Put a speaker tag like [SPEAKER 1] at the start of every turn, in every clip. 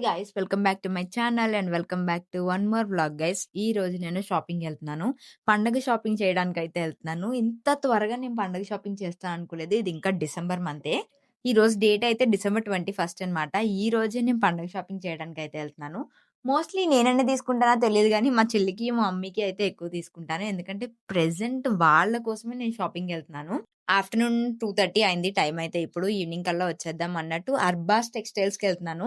[SPEAKER 1] Guys, welcome back to my channel and welcome back to one more vlog guys. ఈ రోజు నేను షాపింగ్‌కెళ్తున్నాను. పండగ shopping చేయడానికైతే ఎళ్తున్నాను. ఇంత త్వరగా నేను పండగ షాపింగ్ చేస్తా అనుకోలేదు. ఇది ఇంకా డిసెంబర్ మంతే. ఈ రోజు డేట్ అయితే డిసెంబర్ 21 అనమాట. ఈ రోజే నేను పండగ షాపింగ్ చేయడానికైతే ఎళ్తున్నాను. మోస్ట్‌లీ నేనెన్ని తీసుకుంటానో తెలీదు గానీ, మా చెల్లికి, మా మమ్మీకి అయితే ఎక్కువ తీసుకుంటాను. ఎందుకంటే ప్రెజెంట్ వాళ్ళ కోసమే నేను షాపింగ్‌కెళ్తున్నాను. ఆఫ్టర్‌నూన్ 2:30 అయింది టైం అయితే ఇప్పుడు. ఈవినింగ్ కల్లా వచ్చేద్దాం అన్నట్టు అర్బాస్ టెక్స్‌టైల్స్‌కెళ్తున్నాను.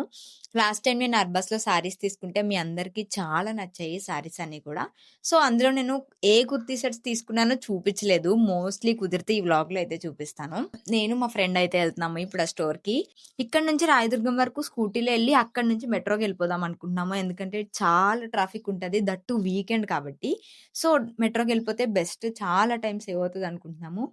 [SPEAKER 1] లాస్ట్ టైమ్ నేను అర్బాస్‌లో శారీస్ తీసుకుంటే మీ అందరికీ చాలా నచ్చాయి శారీస్ అన్నీ కూడా. సో, అందులో నేను ఏ కుర్తీ సెట్స్ తీసుకున్నానో చూపించలేదు. మోస్ట్‌లీ కుదిరితే ఈ వ్లాగ్‌లో అయితే చూపిస్తాను. నేను మా ఫ్రెండ్ అయితే ఎళ్తున్నాము ఇప్పుడు ఆ స్టోర్‌కి. ఇక్కడ నుంచి రాయదుర్గం వరకు స్కూటీలో ఎళ్లి అక్కడి నుంచి మెట్రోకి వెళ్ళిపోదాం అనుకుంటున్నాము. ఎందుకంటే చాలా ట్రాఫిక్ ఉంటది. దట్ టూ వీకెండ్ కాబట్టి. సో, మెట్రోకి వెళ్ళిపోతే బెస్ట్. చాలా టైం సేవ్ అవుతది అనుకుంటున్నాము.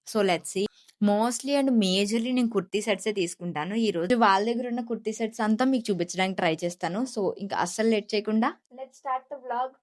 [SPEAKER 1] So, let's see. Mostly and majorly నేను కుర్తీ సెట్సే తీసుకుంటాను. ఈరోజు వాళ్ళ దగ్గర ఉన్న కుర్తీ సెట్స్ అంతా మీకు చూపించడానికి ట్రై చేస్తాను. సో, ఇంకా అస్సలు లేట్ చేయకుండా let's start the vlog.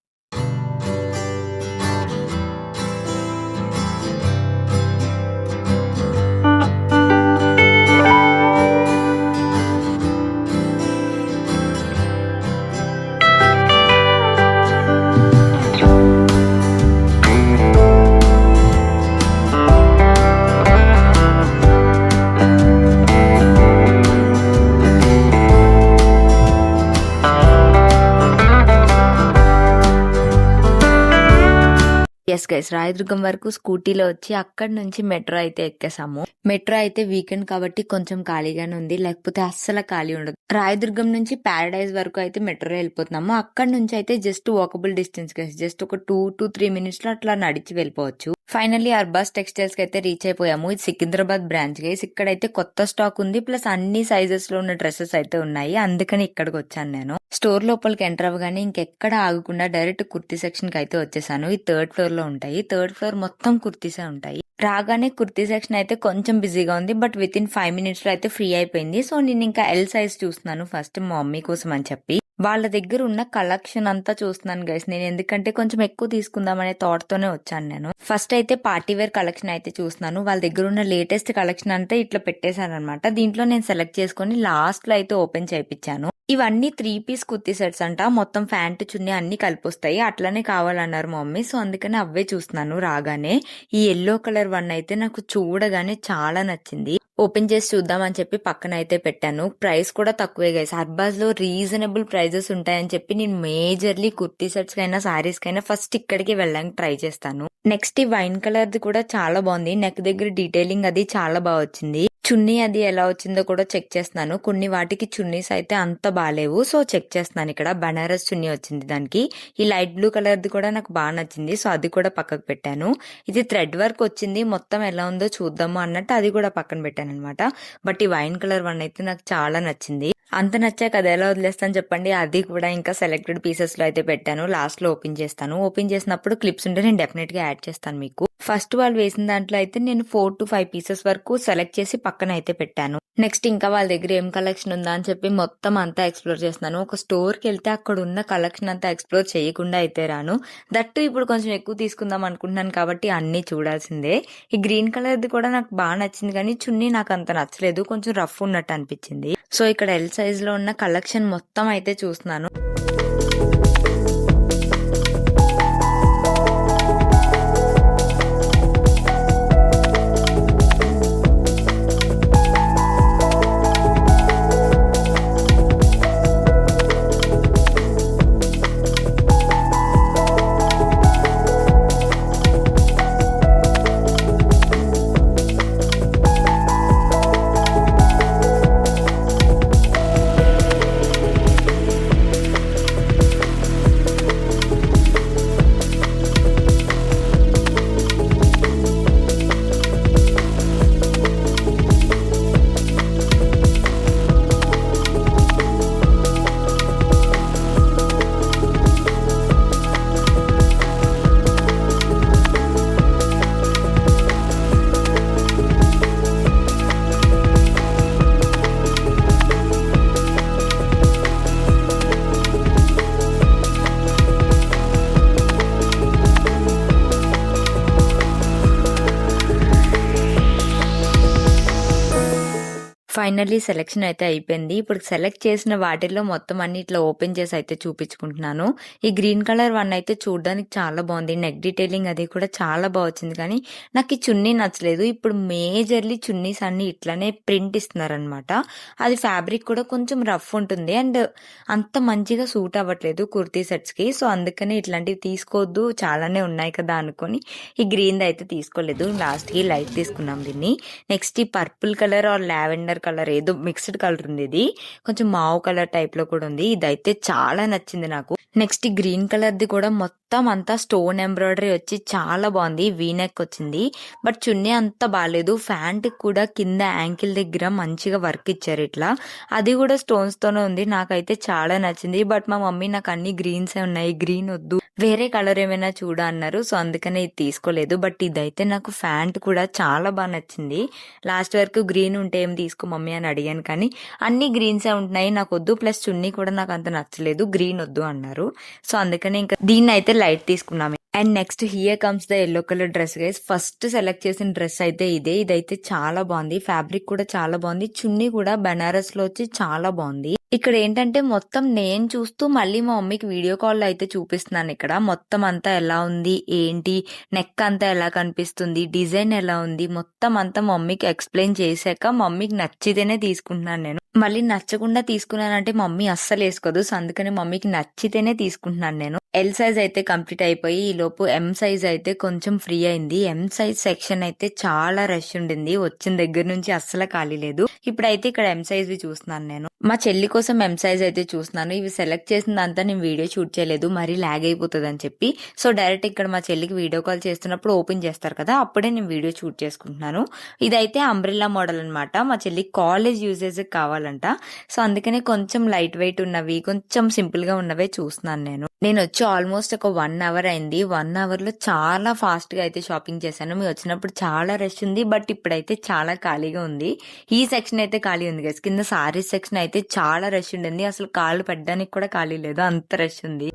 [SPEAKER 1] Yes guys, Rayadurgam వరకు స్కూటీలో వచ్చి అక్కడి నుంచి మెట్రో అయితే ఎక్కేసాము. మెట్రో అయితే వీకెండ్ కాబట్టి కొంచెం ఖాళీగానే ఉంది. లేకపోతే అస్సలు ఖాళీ ఉండదు. రాయదుర్గం నుంచి ప్యారడైజ్ వరకు అయితే మెట్రో వెళ్ళిపోతున్నాము. అక్కడి నుంచి అయితే just walkable distance guys. Just ఒక 2-3 మినిట్స్ లో అట్లా నడిచి వెళ్ళిపోవచ్చు. ఫైనల్లీ అర్బాస్ టెక్స్టైల్స్ కి అయితే రీచ్ అయిపోయాము. ఇది సికింద్రాబాద్ బ్రాంచ్ గైస్. ఇక్కడైతే కొత్త స్టాక్ ఉంది. ప్లస్ అన్ని సైజెస్ లో ఉన్న డ్రెస్సెస్ అయితే ఉన్నాయి. అందుకని ఇక్కడికి వచ్చాను నేను. స్టోర్ లోపలికి ఎంటర్ అవ్వగానే ఇంకెక్కడ ఆగకుండా డైరెక్ట్ కుర్తీ సెక్షన్ కి అయితే వచ్చేసాను. ఈ 3rd ఫ్లోర్ లో ఉంటాయి. 3rd ఫ్లోర్ మొత్తం కుర్తీసే ఉంటాయి. రాగానే కుర్తీ సెక్షన్ అయితే కొంచెం బిజీగా ఉంది. బట్ విత్ ఇన్ 5 మినిట్స్ లో అయితే ఫ్రీ అయిపోయింది. సో నేను ఇంకా ఎల్ సైజ్ చూస్తున్నాను ఫస్ట్ మా మమ్మీ కోసం అని చెప్పి. వాళ్ళ దగ్గర ఉన్న కలెక్షన్ అంతా చూస్తున్నాను గైస్. నేను ఎందుకంటే కొంచెం ఎక్కువ తీసుకుందామనే థాట్ తోనే వచ్చాను నేను. ఫస్ట్ అయితే పార్టీ వేర్ కలెక్షన్ అయితే చూస్తున్నాను. వాళ్ళ దగ్గర ఉన్న లేటెస్ట్ కలెక్షన్ అంతా ఇట్లా పెట్టేశాను అనమాట. దీంట్లో నేను సెలెక్ట్ చేసుకుని లాస్ట్ లో అయితే ఓపెన్ చేయించాను. ఇవన్నీ 3 పీస్ కుర్తీ సెట్స్ అంట. మొత్తం ప్యాంటు చున్నీ అన్ని కలిపొస్తాయి. అట్లనే కావాలన్నారు మా మమ్మీ. సో అందుకని అవే చూస్తున్నాను. రాగానే ఈ ఎల్లో కలర్ వన్ అయితే నాకు చూడగానే చాలా నచ్చింది. ఓపెన్ చేసి చూద్దాం అని చెప్పి పక్కన అయితే పెట్టాను. ప్రైస్ కూడా తక్కువే గైస్. అర్బాజ్ లో రీజనబుల్ ప్రైజెస్ ఉంటాయని చెప్పి నేను మేజర్లీ కుర్తీ సెట్స్ కైనా సారీస్ కైనా ఫస్ట్ ఇక్కడికి వెళ్ళడానికి ట్రై చేస్తాను. నెక్స్ట్ ఈ వైన్ కలర్ ది కూడా చాలా బాగుంది. నెక్ దగ్గర డీటెయిలింగ్ అది చాలా బాగా వచ్చింది. చున్నీ అది ఎలా వచ్చిందో కూడా చెక్ చేస్తున్నాను. కొన్ని వాటికి చున్నీస్ అయితే అంత బాలేవు. సో చెక్ చేస్తున్నాను. ఇక్కడ బనారస్ చున్నీ వచ్చింది దానికి. ఈ లైట్ బ్లూ కలర్ ది కూడా నాకు బాగా నచ్చింది. సో అది కూడా పక్కకు పెట్టాను. ఇది థ్రెడ్ వర్క్ వచ్చింది. మొత్తం ఎలా ఉందో చూద్దాము అన్నట్టు అది కూడా పక్కన పెట్టాను అనమాట. బట్ ఈ వైన్ కలర్ వన్ అయితే నాకు చాలా నచ్చింది. అంత నచ్చాక అది ఎలా వదిలేస్తాను చెప్పండి. అది కూడా ఇంకా సెలెక్టెడ్ పీసెస్ లో అయితే పెట్టాను. లాస్ట్ లో ఓపెన్ చేస్తాను. ఓపెన్ చేసినప్పుడు క్లిప్స్ ఉంటే నేను డెఫినెట్ గా యాడ్ చేస్తాను మీకు. ఫస్ట్ వాళ్ళు వేసిన దాంట్లో అయితే నేను 4 to 5 పీసెస్ వరకు సెలెక్ట్ చేసి పక్కన అయితే పెట్టాను. నెక్స్ట్ ఇంకా వాళ్ళ దగ్గర ఏం కలెక్షన్ ఉందా అని చెప్పి మొత్తం అంతా ఎక్స్ప్లోర్ చేస్తున్నాను. ఒక స్టోర్ కి వెళ్తే అక్కడ ఉన్న కలెక్షన్ అంతా ఎక్స్ప్లోర్ చేయకుండా అయితే రాను. దట్టు ఇప్పుడు కొంచెం ఎక్కువ తీసుకుందాం అనుకుంటున్నాను కాబట్టి అన్ని చూడాల్సిందే. ఈ గ్రీన్ కలర్ ది కూడా నాకు బాగా నచ్చింది కానీ చున్నీ నాకు అంత నచ్చలేదు. కొంచెం రఫ్ ఉన్నట్టు అనిపించింది. సో ఇక్కడ ఎల్ సైజ్ లో ఉన్న కలెక్షన్ మొత్తం అయితే చూస్తున్నాను. ఫైనల్లీ సెలక్షన్ అయితే అయిపోయింది. ఇప్పుడు సెలెక్ట్ చేసిన వాటిల్లో మొత్తం అన్ని ఇట్లా ఓపెన్ చేసి అయితే చూపించుకుంటున్నాను. ఈ గ్రీన్ కలర్ వన్ అయితే చూడడానికి చాలా బాగుంది. నెక్ డీటెయిలింగ్ అది కూడా చాలా బాగా వచ్చింది. కానీ నాకు ఈ చున్నీ నచ్చలేదు. ఇప్పుడు మేజర్లీ చున్నీస్ అన్ని ఇట్లానే ప్రింట్ ఇస్తున్నారనమాట. అది ఫ్యాబ్రిక్ కూడా కొంచెం రఫ్ ఉంటుంది అండ్ అంత మంచిగా సూట్ అవ్వట్లేదు కుర్తీ సెట్స్ కి. సో అందుకనే ఇట్లాంటివి తీసుకోవద్దు, చాలానే ఉన్నాయి కదా అనుకొని ఈ గ్రీన్ అయితే తీసుకోలేదు. లాస్ట్ కి లైట్ తీసుకున్నాం దీన్ని. నెక్స్ట్ ఈ purple colour or lavender colour ఏదో మిక్స్డ్ కలర్ ఉంది. ఇది కొంచెం మావ్ కలర్ టైప్ లో కూడా ఉంది. ఇదైతే చాలా నచ్చింది నాకు. నెక్స్ట్ ఈ గ్రీన్ కలర్ ది కూడా మొత్తం అంతా స్టోన్ ఎంబ్రాయిడరీ వచ్చి చాలా బాగుంది. వీనెక్ వచ్చింది. బట్ చున్నీ అంత బాగాలేదు. ఫ్యాంట్ కూడా కింద యాంకిల్ దగ్గర మంచిగా వర్క్ ఇచ్చారు ఇట్లా. అది కూడా స్టోన్స్ తోనే ఉంది. నాకైతే చాలా నచ్చింది. బట్ మా మమ్మీ నాకు అన్ని గ్రీన్స్ ఉన్నాయి, గ్రీన్ వద్దు, వేరే కలర్ ఏమైనా చూడ అన్నారు. సో అందుకనే ఇది తీసుకోలేదు. బట్ ఇదైతే నాకు ఫ్యాంట్ కూడా చాలా బాగా నచ్చింది. లాస్ట్ వరకు గ్రీన్ ఉంటే ఏం తీసుకో మమ్మీ అని అడిగాను, కానీ అన్ని గ్రీన్సే ఉంటున్నాయి, నాకు వద్దు, ప్లస్ చున్నీ కూడా నాకు అంత నచ్చలేదు, గ్రీన్ వద్దు అన్నారు. సో అందుకనే ఇంకా దీన్ని అయితే లైట్ తీసుకున్నాము. And next here comes the yellow colour dress guys. First select చేసిన డ్రెస్ అయితే ఇదే. ఇదైతే చాలా బాగుంది. ఫ్యాబ్రిక్ కూడా చాలా బాగుంది. చున్నీ కూడా బనారస్ లో వచ్చి చాలా బాగుంది. ఇక్కడ ఏంటంటే మొత్తం నేను చూస్తూ మళ్ళీ మా మమ్మీకి వీడియో కాల్ లో అయితే చూపిస్తున్నాను. ఇక్కడ మొత్తం అంతా ఎలా ఉంది ఏంటి, నెక్ అంతా ఎలా కనిపిస్తుంది, డిజైన్ ఎలా ఉంది, మొత్తం అంతా మమ్మీకి ఎక్స్ప్లెయిన్ చేశాక మమ్మీకి నచ్చితేనే తీసుకుంటున్నాను నేను. మళ్ళీ నచ్చకుండా తీసుకున్నానంటే మమ్మీ అస్సలు వేసుకోదు. సో అందుకని మమ్మీకి నచ్చితేనే తీసుకుంటున్నాను నేను. ఎల్ సైజ్ అయితే కంప్లీట్ అయిపోయి ఈ లోపు ఎం సైజ్ అయితే కొంచెం ఫ్రీ అయింది. ఎం సైజ్ సెక్షన్ అయితే చాలా రష్ ఉండింది. వచ్చిన దగ్గర నుంచి అస్సలు ఖాళీ లేదు. ఇప్పుడైతే ఇక్కడ ఎం సైజ్ చూస్తున్నాను నేను. మా చెల్లి కోసం ఎం సైజ్ అయితే చూస్తున్నాను. ఇవి సెలెక్ట్ చేసిందంతా నేను వీడియో షూట్ చేయలేదు, మరీ లాగ్ అయిపోతుంది అని చెప్పి. సో డైరెక్ట్ ఇక్కడ మా చెల్లికి వీడియో కాల్ చేస్తున్నప్పుడు ఓపెన్ చేస్తారు కదా, అప్పుడే నేను వీడియో షూట్ చేసుకుంటున్నాను. ఇదైతే అంబ్రెల్లా మోడల్ అనమాట. మా చెల్లి కాలేజ్ యూజెస్ కావాలంట. సో అందుకనే కొంచెం లైట్ వెయిట్ ఉన్నవి, కొంచెం సింపుల్ గా ఉన్నవే చూస్తున్నాను నేను వచ్చి ఆల్మోస్ట్ ఒక 1 అవర్ అయింది. 1 అవర్ లో చాలా ఫాస్ట్ గా అయితే షాపింగ్ చేశాను. మేము వచ్చినప్పుడు చాలా రష్ ఉంది, బట్ ఇప్పుడైతే చాలా ఖాళీగా ఉంది. ఈ సెక్షన్ అయితే ఖాళీ ఉంది గైస్. కింద సారీస్ సెక్షన్ అయితే చాలా రష్ ఉండింది. అసలు కాళ్ళు పెట్టడానికి కూడా ఖాళీ లేదు, అంత రష్ ఉంది.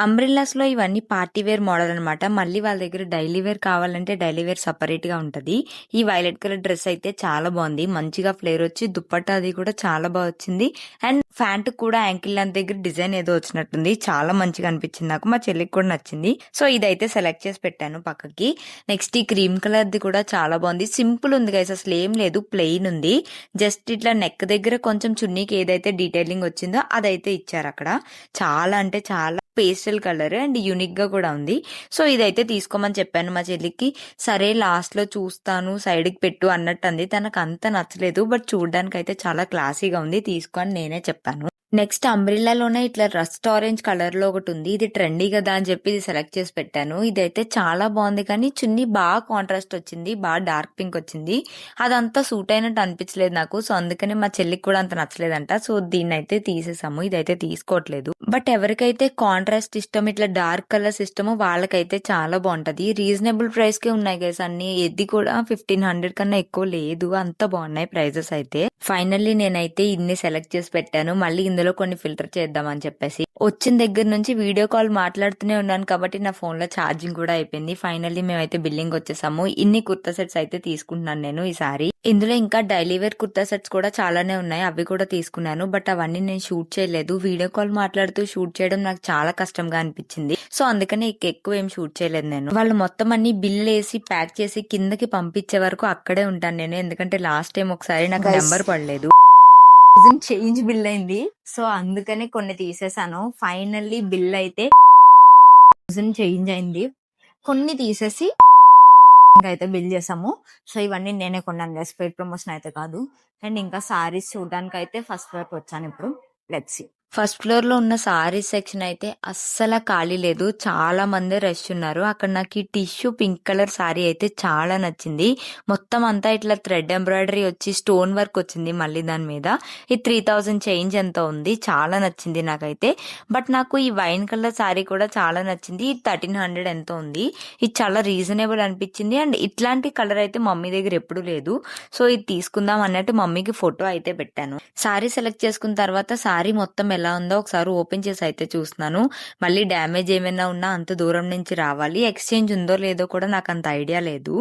[SPEAKER 1] అంబ్రెల్లాస్ లో ఇవన్నీ పార్టీ వేర్ మోడల్ అనమాట. మళ్ళీ వాళ్ళ దగ్గర డైలీ వేర్ కావాలంటే డైలీ వేర్ సపరేట్ గా ఉంటది. ఈ వైలెట్ కలర్ డ్రెస్ అయితే చాలా బాగుంది. మంచిగా ఫ్లేర్ వచ్చి దుప్పట్టా అది కూడా చాలా బాగా వచ్చింది. అండ్ ఫ్యాంట్ కూడా యాంకిల్ లెంత్ దగ్గర డిజైన్ ఏదో వచ్చినట్టుంది. చాలా మంచిగా అనిపించింది నాకు. మా చెల్లికి కూడా నచ్చింది. సో ఇదైతే సెలెక్ట్ చేసి పెట్టాను పక్కకి. నెక్స్ట్ ఈ క్రీమ్ కలర్ ది కూడా చాలా బాగుంది. సింపుల్ ఉంది గైస్, అసలు ఏం లేదు, ప్లెయిన్ ఉంది. జస్ట్ ఇట్లా నెక్ దగ్గర కొంచెం చున్నీకి ఏదైతే డీటెయిలింగ్ వచ్చిందో అదైతే ఇచ్చారు అక్కడ. చాలా అంటే చాలా పేస్టల్ కలర్ అండ్ యూనిక్ గా కూడా ఉంది. సో ఇదైతే తీసుకోమని చెప్పాను మా చెల్లికి. సరే లాస్ట్ లో చూస్తాను, సైడ్ కి పెట్టు అన్నట్టు అంది. తనకు అంత నచ్చలేదు, బట్ చూడడానికి అయితే చాలా క్లాసీగా ఉంది, తీసుకో అని నేనే చెప్పాను. నెక్స్ట్ అంబ్రిల్లాలోనే ఇట్లా రస్ట్ ఆరెంజ్ కలర్ లో ఒకటి ఉంది. ఇది ట్రెండీ కదా అని చెప్పి ఇది సెలెక్ట్ చేసి పెట్టాను. ఇదైతే చాలా బాగుంది, కానీ చున్నీ బాగా కాంట్రాస్ట్ వచ్చింది, బాగా డార్క్ పింక్ వచ్చింది. అదంతా సూట్ అయినట్టు అనిపించలేదు నాకు. సో అందుకని మా చెల్లికి కూడా అంత నచ్చలేదంట. సో దీన్ని అయితే తీసేసాము, ఇదైతే తీసుకోవట్లేదు. బట్ ఎవరికైతే కాంట్రాస్ట్ ఇష్టం, ఇట్లా డార్క్ కలర్స్ ఇష్టమో వాళ్ళకైతే చాలా బాగుంటది. రీజనబుల్ ప్రైస్ కే ఉన్నాయి గైస్ అన్ని. ఇది కూడా 1500 కన్నా ఎక్కువ లేదు, అంత బాగున్నాయి ప్రైజెస్ అయితే. ఫైనల్లీ నేనైతే ఇన్ని సెలెక్ట్ చేసి పెట్టాను. మళ్ళీ ఇందులో కొన్ని ఫిల్టర్ చేద్దామని చెప్పేసి వచ్చిన దగ్గర నుంచి వీడియో కాల్ మాట్లాడుతూనే ఉన్నాను కాబట్టి నా ఫోన్ లో ఛార్జింగ్ కూడా అయిపోయింది. ఫైనల్లీ మేమైతే బిల్లింగ్ వచ్చేసాము. ఇన్ని కుర్తా సెట్స్ అయితే తీసుకుంటున్నాను నేను ఈసారి. ఇందులో ఇంకా డైలీ వేర్ కుర్తా సెట్స్ కూడా చాలానే ఉన్నాయి, అవి కూడా తీసుకున్నాను. బట్ అవన్నీ నేను షూట్ చేయలేదు. వీడియో కాల్ మాట్లాడుతూ షూట్ చేయడం నాకు చాలా కష్టంగా అనిపించింది. సో అందుకని ఎక్కువ ఏం షూట్ చేయలేదు నేను. వాళ్ళు మొత్తం అన్ని బిల్ వేసి ప్యాక్ చేసి కిందకి పంపించే వరకు అక్కడే ఉంటాను నేను. ఎందుకంటే లాస్ట్ టైం ఒకసారి నాకు నెంబర్ పడలేదు, చేంజ్ బిల్ అయింది. సో అందుకనే కొన్ని తీసేసాను. ఫైనల్లీ బిల్ అయితే చేంజ్ అయింది. కొన్ని తీసేసి అయితే బిల్ చేసాము. సో ఇవన్నీ నేనే కొన్నాను, పెయిడ్ ప్రమోషన్ అయితే కాదు. అండ్ ఇంకా సారీస్ చూడడానికి అయితే ఫస్ట్ వరకు వచ్చాను. ఇప్పుడు లెట్స్ సీ. ఫస్ట్ ఫ్లోర్‌లో ఉన్న సారీస్ సెక్షన్ అయితే అస్సల ఖాళీ లేదు. చాలా మంది రష్ ఉన్నారు. అక్కడ నాకు ఈ టిష్యూ పింక్ కలర్ సారీ అయితే చాలా నచ్చింది. మొత్తం అంతా ఇట్లా థ్రెడ్ ఎంబ్రాయిడరీ వచ్చి స్టోన్ వర్క్ వచ్చింది మళ్ళీ దాని మీద. ఈ 3000 చేంజ్ ఎంతో ఉంది. చాలా నచ్చింది నాకైతే. బట్ నాకు ఈ వైన్ కలర్ సారీ కూడా చాలా నచ్చింది. 1300 ఎంతో ఉంది. ఇది చాలా రీజనబుల్ అనిపించింది. అండ్ ఇట్లాంటి కలర్ అయితే మమ్మీ దగ్గర ఎప్పుడూ లేదు. సో ఇది తీసుకుందాం అన్నట్టు మమ్మీకి ఫోటో అయితే పెట్టాను. సారీ సెలెక్ట్ చేసుకున్న తర్వాత సారీ మొత్తం ఎలా ఉందో ఒకసారి ఓపెన్ చేసి అయితే చూస్తున్నాను. మళ్ళీ డ్యామేజ్ ఏమైనా ఉన్నా అంత దూరం నుంచి రావాలి. ఎక్స్చేంజ్ ఉందో లేదో కూడా నాకు అంత ఐడియా లేదు.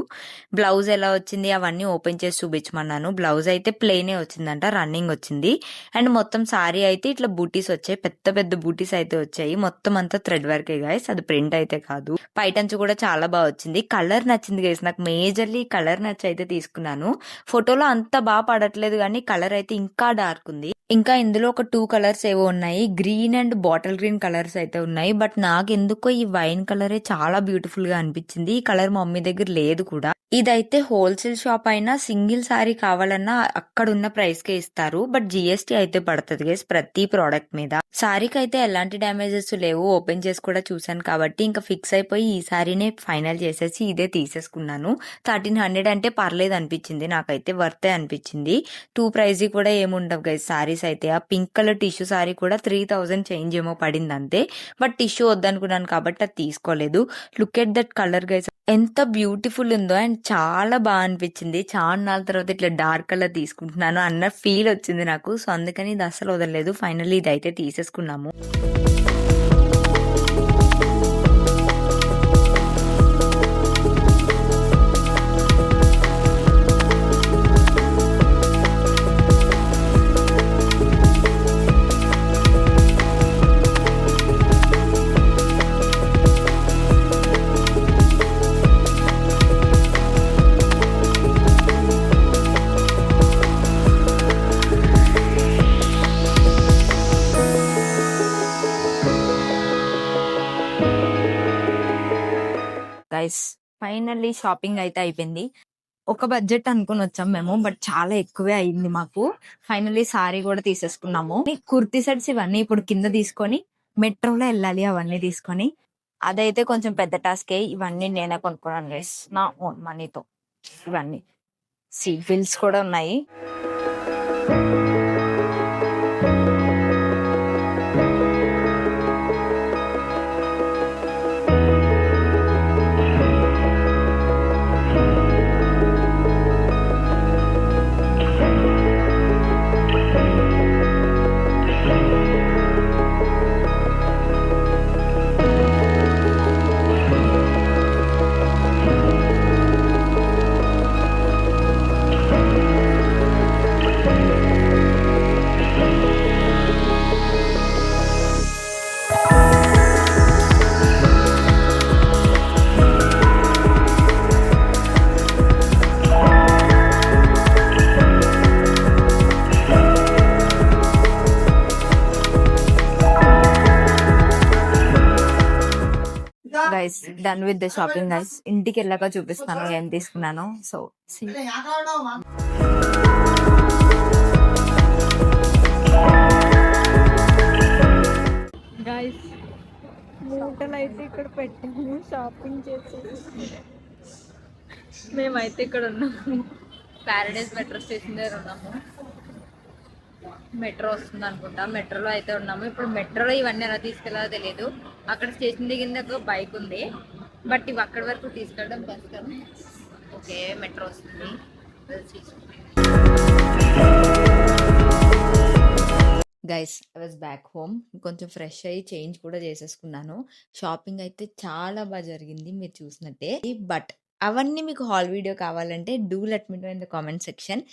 [SPEAKER 1] బ్లౌజ్ ఎలా వచ్చింది అవన్నీ ఓపెన్ చేసి చూపించమన్నాను. బ్లౌజ్ అయితే ప్లెయినే వచ్చిందంట, రన్నింగ్ వచ్చింది. అండ్ మొత్తం సారీ అయితే ఇట్లా బూటీస్ వచ్చాయి, పెద్ద పెద్ద బూటీస్ అయితే వచ్చాయి. మొత్తం అంతా థ్రెడ్ వర్కే గైస్, అది ప్రింట్ అయితే కాదు. పైటంచు కూడా చాలా బాగా వచ్చింది. కలర్ నచ్చింది గైస్, నాకు మేజర్లీ కలర్ నచ్చి అయితే తీసుకున్నాను. ఫోటోలో అంత బాగా పడట్లేదు కానీ కలర్ అయితే ఇంకా డార్క్ ఉంది. ఇంకా ఇందులో ఒక 2 కలర్స్ ఏవో ఉన్నాయి. Green and bottle green colours అయితే ఉన్నాయి. బట్ నాకు ఎందుకో ఈ వైన్ కలరే చాలా బ్యూటిఫుల్ గా అనిపించింది. ఈ కలర్ మమ్మీ దగ్గర లేదు కూడా. ఇదైతే హోల్సేల్ షాప్ అయినా సింగిల్ సారీ కావాలన్నా అక్కడ ఉన్న ప్రైస్ కే ఇస్తారు. బట్ GST అయితే పడుతుంది గైస్ ప్రతి ప్రోడక్ట్ మీద. సారీకి అయితే ఎలాంటి డ్యామేజెస్ లేవు. ఓపెన్ చేసి కూడా చూసాను కాబట్టి ఇంకా ఫిక్స్ అయిపోయి ఈ సారీనే ఫైనల్ చేసేసి ఇదే తీసేసుకున్నాను. 1300 అంటే పర్లేదు అనిపించింది నాకైతే, వర్తే అనిపించింది. 2 ప్రైజ్ కూడా ఏముండవు గైస్ సారీస్ అయితే. ఆ పింక్ కలర్ టిష్యూ సారీ కూడా 3000 చేంజ్ ఏమో పడింది అంతే. బట్ టిష్యూ వద్దనుకున్నాను కాబట్టి అది తీసుకోలేదు. Look at that colour guys, ఎంత బ్యూటిఫుల్ ఉందో. అండ్ చాలా బాగా అనిపించింది. చాలా నాళ్ళ తర్వాత ఇట్లా డార్క్ కలర్ తీసుకుంటున్నాను అన్న ఫీల్ వచ్చింది నాకు. సో అందుకని ఇది అసలు వదలలేదు. ఫైనల్లీ ఇది అయితే తీసేసుకున్నాము. గైస్ ఫైనల్లీ షాపింగ్ అయితే అయిపోయింది. ఒక బడ్జెట్ అనుకుని వచ్చాం మేము, బట్ చాలా ఎక్కువే అయింది మాకు. ఫైనల్లీ సారీ కూడా తీసేసుకున్నాము. కుర్తీ సెట్స్ ఇవన్నీ ఇప్పుడు కింద తీసుకొని మెట్రోలో వెళ్ళాలి అవన్నీ తీసుకొని. అదైతే కొంచెం పెద్ద టాస్కే. ఇవన్నీ నేనే కొనుక్కున్నాను గైస్ నా ఓన్ మనీతో. ఇవన్నీ బిల్స్ కూడా ఉన్నాయి. Guys done with the shopping guys. ఇంటికి వెళ్ళాక చూపిస్తాను ఏం తీసుకున్నాను. సో గైస్ మూటలు అయితే ఇక్కడ పెట్టాము షాపింగ్ చేసి. మేమైతే ఇక్కడ ఉన్నాము, ప్యారడైజ్ మెట్రో స్టేషన్ దగ్గర ఉన్నాము. మెట్రో వస్తుంది అనుకుంటా. మెట్రోలో అయితే ఉన్నాము ఇప్పుడు. మెట్రోలో ఇవన్నీ ఎలా తీసుకెళ్ళాలో తెలియదు. అక్కడ స్టేషన్ దిగిన ఒక బైక్ ఉంది, బట్ ఇవి అక్కడి వరకు తీసుకెళ్ళడం కష్టం. ఓకే మెట్రో వస్తుంది. Guys I was back home. కొంచెం ఫ్రెష్ అయ్యి చేంజ్ కూడా చేసేసుకున్నాను. షాపింగ్ అయితే చాలా బాగా జరిగింది మీరు చూసినట్టే. బట్ అవన్నీ మీకు హాల్ వీడియో కావాలంటే do let me know in the comment section.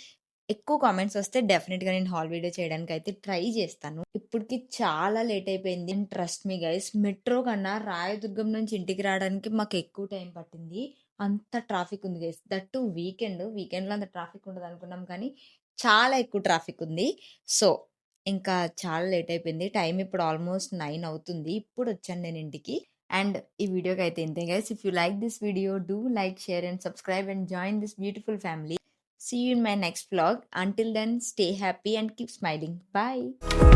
[SPEAKER 1] ఎక్కువ కామెంట్స్ వస్తే డెఫినెట్గా నేను హాల్ వీడియో చేయడానికి అయితే ట్రై చేస్తాను. ఇప్పటికి చాలా లేట్ అయిపోయింది. ట్రస్ట్ మీ గైస్, మెట్రో కన్నా రాయదుర్గం నుంచి ఇంటికి రావడానికి మాకు ఎక్కువ టైం పట్టింది. అంత ట్రాఫిక్ ఉంది గైస్. దట్టు వీకెండ్లో అంత ట్రాఫిక్ ఉండదు అనుకున్నాం కానీ చాలా ఎక్కువ ట్రాఫిక్ ఉంది. సో ఇంకా చాలా లేట్ అయిపోయింది. టైం ఇప్పుడు ఆల్మోస్ట్ 9 అవుతుంది. ఇప్పుడు వచ్చాను నేను ఇంటికి. అండ్ ఈ వీడియోకి అయితే ఇంతే guys. If you like this video do like, share and subscribe and join this beautiful family. See you in my next vlog. Until then, stay happy and keep smiling. Bye.